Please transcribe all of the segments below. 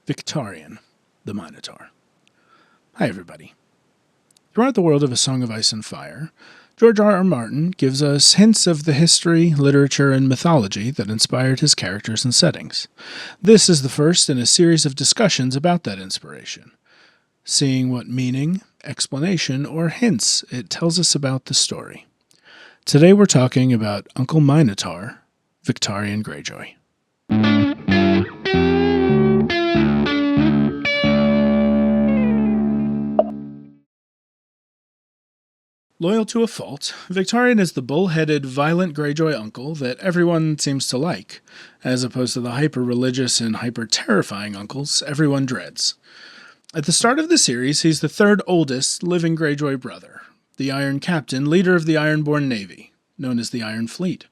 Victarion, the Minotaur. Hi, everybody. Throughout the world of A Song of Ice and Fire, George R. R. Martin gives us hints of the history, literature, and mythology that inspired his characters and settings. This is the first in a series of discussions about that inspiration, seeing what meaning, explanation, or hints it tells us about the story. Today we're talking about Uncle Minotaur, Victarion Greyjoy. Loyal to a fault, Victarion is the bull-headed, violent Greyjoy uncle that everyone seems to like, as opposed to the hyper-religious and hyper-terrifying uncles everyone dreads. At the start of the series, he's the third oldest living Greyjoy brother, the Iron Captain, leader of the Ironborn Navy, known as the Iron Fleet.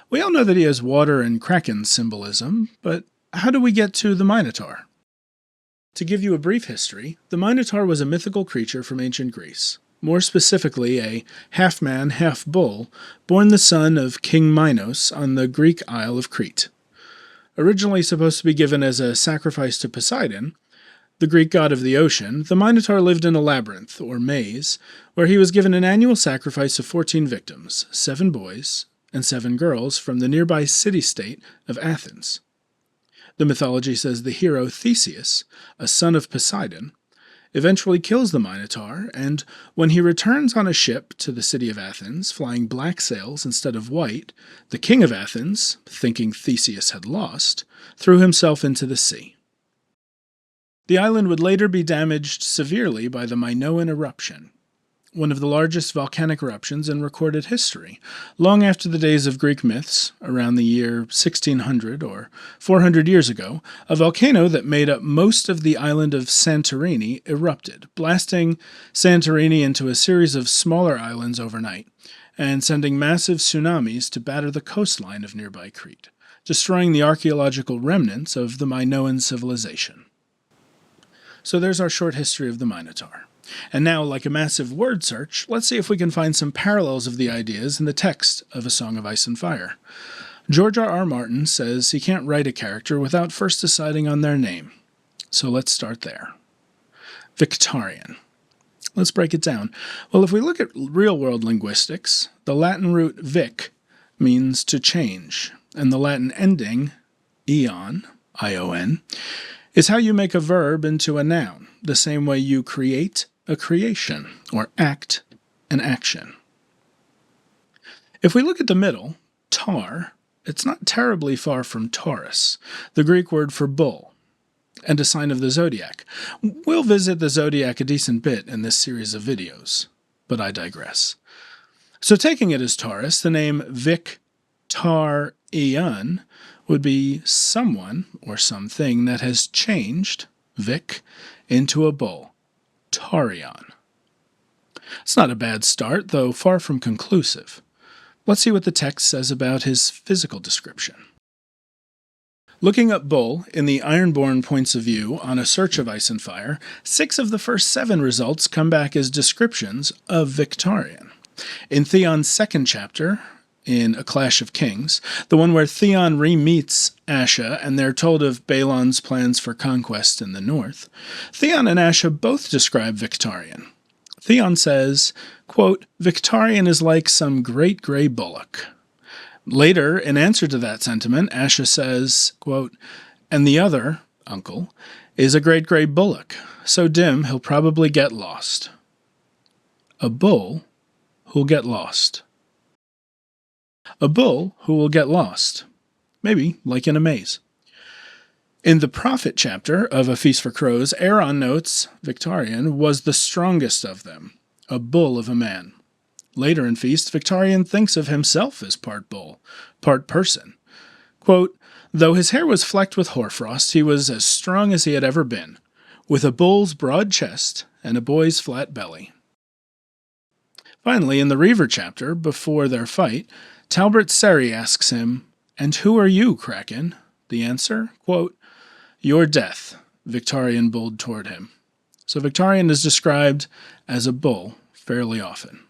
We all know that he has water and kraken symbolism, but how do we get to the Minotaur? To give you a brief history, the Minotaur was a mythical creature from ancient Greece. More specifically, a half-man, half-bull, born the son of King Minos on the Greek Isle of Crete. Originally supposed to be given as a sacrifice to Poseidon, the Greek god of the ocean, the Minotaur lived in a labyrinth, or maze, where he was given an annual sacrifice of 14 victims, 7 boys and 7 girls from the nearby city-state of Athens. The mythology says the hero Theseus, a son of Poseidon, eventually kills the Minotaur, and when he returns on a ship to the city of Athens, flying black sails instead of white, the king of Athens, thinking Theseus had lost, threw himself into the sea. The island would later be damaged severely by the Minoan eruption, one of the largest volcanic eruptions in recorded history, long after the days of Greek myths, around the year 1600 or 400 years ago. A volcano that made up most of the island of Santorini erupted, blasting Santorini into a series of smaller islands overnight, and sending massive tsunamis to batter the coastline of nearby Crete, destroying the archaeological remnants of the Minoan civilization. So there's our short history of the Minotaur. And now, like a massive word search, let's see if we can find some parallels of the ideas in the text of A Song of Ice and Fire. George R. R. Martin says he can't write a character without first deciding on their name. So let's start there. Victarion. Let's break it down. Well, if we look at real-world linguistics, the Latin root vic means to change, and the Latin ending, ion, I-O-N, is how you make a verb into a noun, the same way you create a creation, or act an action. If we look at the middle, tar, it's not terribly far from Taurus, the Greek word for bull, and a sign of the zodiac. We'll visit the zodiac a decent bit in this series of videos, but I digress. So taking it as Taurus, the name Victarion would be someone or something that has changed, Vic, into a bull, Tarion. It's not a bad start, though far from conclusive. Let's see what the text says about his physical description. Looking up bull in the Ironborn points of view on a search of Ice and Fire, 6 of the first 7 results come back as descriptions of Victarion. In Theon's second chapter, in A Clash of Kings, the one where Theon re-meets Asha and they're told of Balon's plans for conquest in the north, Theon and Asha both describe Victarion. Theon says, quote, "Victarion is like some great grey bullock." Later, in answer to that sentiment, Asha says, quote, "And the other, uncle, is a great grey bullock, so dim he'll probably get lost." A bull who'll get lost. A bull who will get lost, maybe like in a maze. In the Prophet chapter of A Feast for Crows, Aaron notes Victarion was the strongest of them, a bull of a man. Later in Feast, Victarion thinks of himself as part bull, part person. Quote, "Though his hair was flecked with hoarfrost, he was as strong as he had ever been, with a bull's broad chest and a boy's flat belly." Finally, in the Reaver chapter, before their fight, Talbot Seri asks him, "And who are you, Kraken?" The answer, quote, "Your death," Victarion bulled toward him. So Victarion is described as a bull fairly often.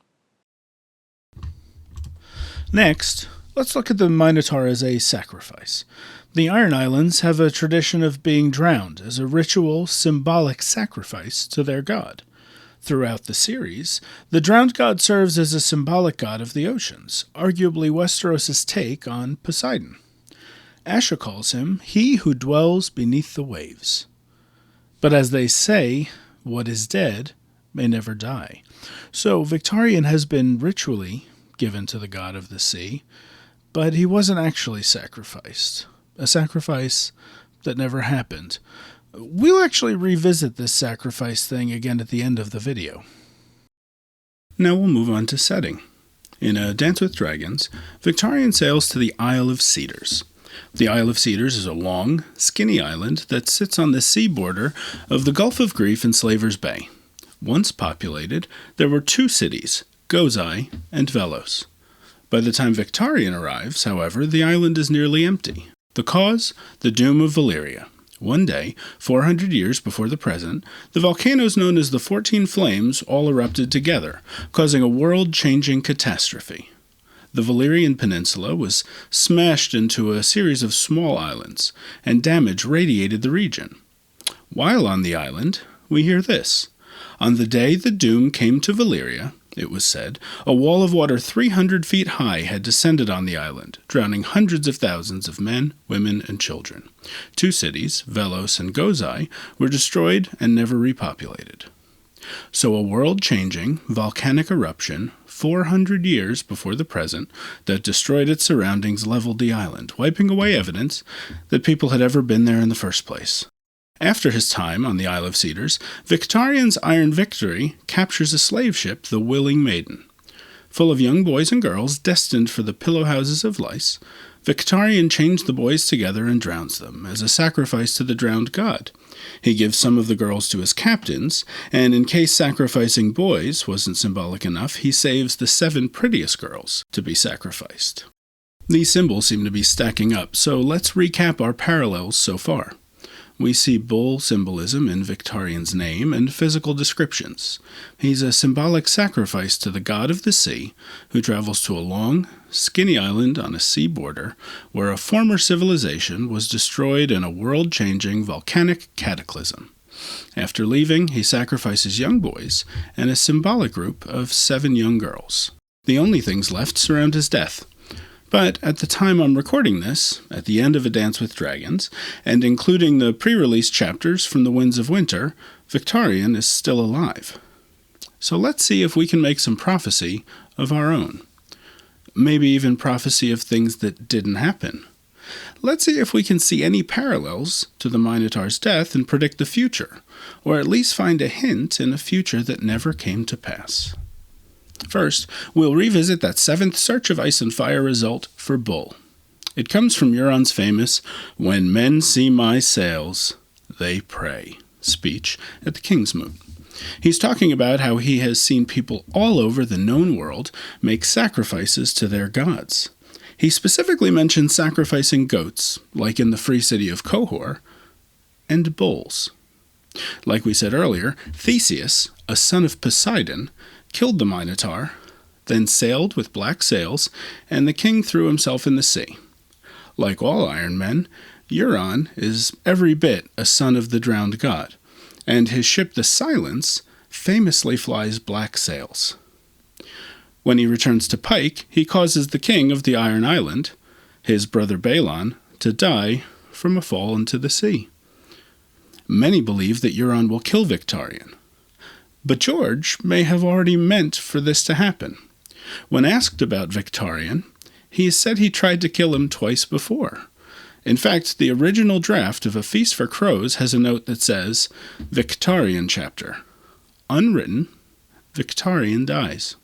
Next, let's look at the Minotaur as a sacrifice. The Iron Islands have a tradition of being drowned as a ritual, symbolic sacrifice to their god. Throughout the series, the drowned god serves as a symbolic god of the oceans, arguably Westeros' take on Poseidon. Asha calls him he who dwells beneath the waves. But as they say, what is dead may never die. So Victarion has been ritually given to the god of the sea, but he wasn't actually sacrificed. A sacrifice that never happened. We'll actually revisit this sacrifice thing again at the end of the video. Now we'll move on to setting. In A Dance with Dragons, Victarion sails to the Isle of Cedars. The Isle of Cedars is a long, skinny island that sits on the sea border of the Gulf of Grief and Slaver's Bay. Once populated, there were 2 cities, Gozai and Velos. By the time Victarion arrives, however, the island is nearly empty. The cause? The doom of Valyria. One day, 400 years before the present, the volcanoes known as the 14 Flames all erupted together, causing a world-changing catastrophe. The Valyrian Peninsula was smashed into a series of small islands, and damage radiated the region. While on the island, we hear this. On the day the doom came to Valyria, it was said, a wall of water 300 feet high had descended on the island, drowning hundreds of thousands of men, women, and children. 2 cities, Velos and Gozai, were destroyed and never repopulated. So a world-changing, volcanic eruption, 400 years before the present, that destroyed its surroundings leveled the island, wiping away evidence that people had ever been there in the first place. After his time on the Isle of Cedars, Victarion's Iron Victory captures a slave ship, the Willing Maiden. Full of young boys and girls destined for the pillow houses of lice, Victarion chains the boys together and drowns them, as a sacrifice to the drowned god. He gives some of the girls to his captains, and in case sacrificing boys wasn't symbolic enough, he saves the 7 prettiest girls to be sacrificed. These symbols seem to be stacking up, so let's recap our parallels so far. We see bull symbolism in Victarion's name and physical descriptions. He's a symbolic sacrifice to the god of the sea, who travels to a long, skinny island on a sea border where a former civilization was destroyed in a world-changing volcanic cataclysm. After leaving, he sacrifices young boys and a symbolic group of 7 young girls. The only things left surround his death. But at the time I'm recording this, at the end of A Dance with Dragons, and including the pre-release chapters from The Winds of Winter, Victarion is still alive. So let's see if we can make some prophecy of our own. Maybe even prophecy of things that didn't happen. Let's see if we can see any parallels to the Minotaur's death and predict the future, or at least find a hint in a future that never came to pass. First, we'll revisit that 7th Search of Ice and Fire result for Bull. It comes from Euron's famous, "When men see my sails, they pray," speech at the King's Moot. He's talking about how he has seen people all over the known world make sacrifices to their gods. He specifically mentions sacrificing goats, like in the free city of Qohor, and bulls. Like we said earlier, Theseus, a son of Poseidon, killed the Minotaur, then sailed with black sails, and the king threw himself in the sea. Like all Iron Men, Euron is every bit a son of the drowned god, and his ship the Silence famously flies black sails. When he returns to Pike, he causes the king of the Iron Island, his brother Balon, to die from a fall into the sea. Many believe that Euron will kill Victarion, but George may have already meant for this to happen. When asked about Victarion, he said he tried to kill him twice before. In fact, the original draft of A Feast for Crows has a note that says, Victarion chapter. Unwritten, Victarion dies.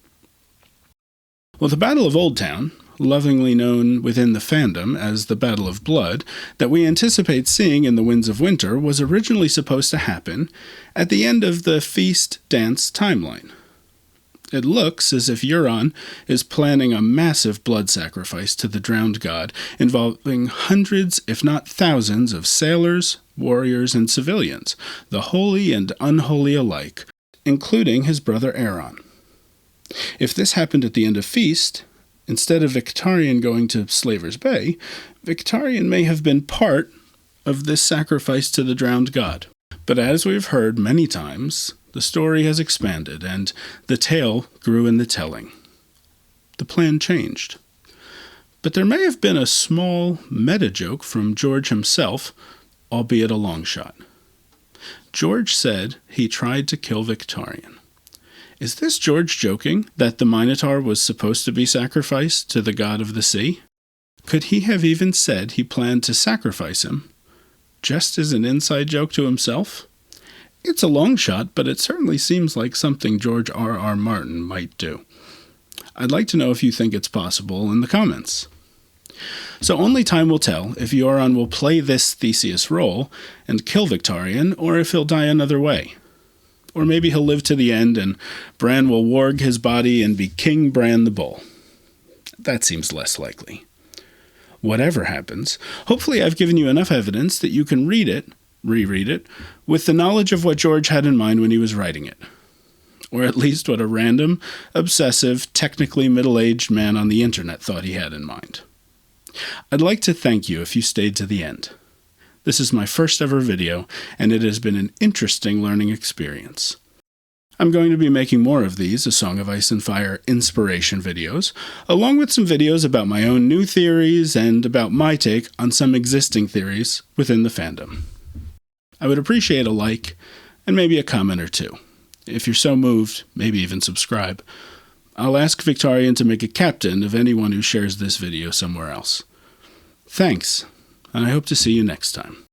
Well, the Battle of Oldtown, lovingly known within the fandom as the Battle of Blood, that we anticipate seeing in The Winds of Winter was originally supposed to happen at the end of the Feast-Dance timeline. It looks as if Euron is planning a massive blood sacrifice to the drowned god, involving hundreds, if not thousands, of sailors, warriors, and civilians, the holy and unholy alike, including his brother Aeron. If this happened at the end of Feast, Instead of Victarion going to Slaver's Bay, Victarion may have been part of this sacrifice to the drowned god. But as we've heard many times, the story has expanded, and the tale grew in the telling. The plan changed. But there may have been a small meta-joke from George himself, albeit a long shot. George said he tried to kill Victarion. Is this George joking that the Minotaur was supposed to be sacrificed to the god of the sea? Could he have even said he planned to sacrifice him, just as an inside joke to himself? It's a long shot, but it certainly seems like something George R.R. Martin might do. I'd like to know if you think it's possible in the comments. So only time will tell if Euron will play this Theseus role and kill Victarion, or if he'll die another way. Or maybe he'll live to the end and Bran will warg his body and be King Bran the Bull. That seems less likely. Whatever happens, hopefully I've given you enough evidence that you can read it, reread it, with the knowledge of what George had in mind when he was writing it. Or at least what a random, obsessive, technically middle-aged man on the internet thought he had in mind. I'd like to thank you if you stayed to the end. This is my first ever video, and it has been an interesting learning experience. I'm going to be making more of these A Song of Ice and Fire inspiration videos, along with some videos about my own new theories and about my take on some existing theories within the fandom. I would appreciate a like, and maybe a comment or two. If you're so moved, maybe even subscribe. I'll ask Victarion to make a captain of anyone who shares this video somewhere else. Thanks, and I hope to see you next time.